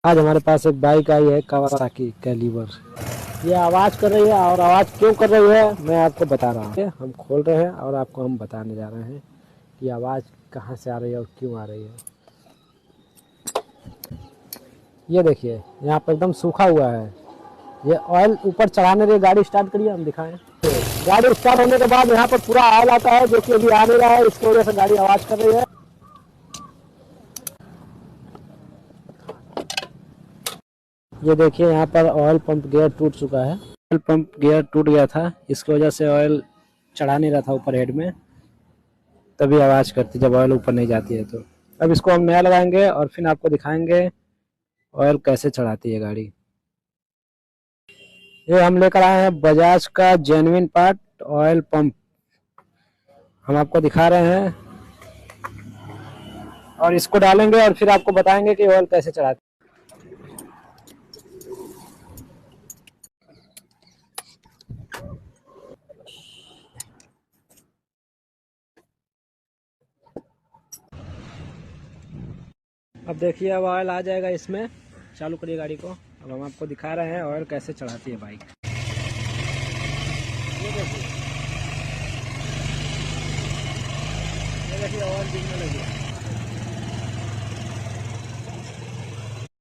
आज हमारे पास एक बाइक आई है कावासाकी कैलिबर। ये आवाज़ कर रही है और आवाज़ क्यों कर रही है मैं आपको बता रहा हूँ। हम खोल रहे हैं और आपको हम बताने जा रहे हैं कि आवाज़ कहाँ से आ रही है और क्यों आ रही है। ये देखिए यहाँ पर एकदम सूखा हुआ है। ये ऑयल ऊपर चढ़ाने के गाड़ी स्टार्ट करिए, हम दिखाएं। गाड़ी स्टार्ट होने के बाद यहाँ पर पूरा ऑयल आता है जो कि अभी आ नहीं रहा है, इसकी वजह से गाड़ी आवाज़ कर रही है। ये देखिए यहाँ पर ऑयल पंप गियर टूट चुका है। ऑयल पंप गियर टूट गया था, इसकी वजह से ऑयल चढ़ा नहीं रहा था ऊपर हेड में, तभी आवाज़ करती जब ऑयल ऊपर नहीं जाती है। तो अब इसको हम नया लगाएंगे और फिर आपको दिखाएंगे ऑयल कैसे चढ़ाती है गाड़ी। ये हम लेकर आए हैं बजाज का जेन्युइन पार्ट ऑयल पंप, हम आपको दिखा रहे हैं और इसको डालेंगे और फिर आपको बताएंगे कि ऑयल कैसे चढ़ाती है। अब देखिए अब ऑयल आ जाएगा इसमें। चालू करिए गाड़ी को। अब हम आपको दिखा रहे हैं ऑयल कैसे चढ़ाती है बाइक। ये देखिए ऑयल दिखने लगी है।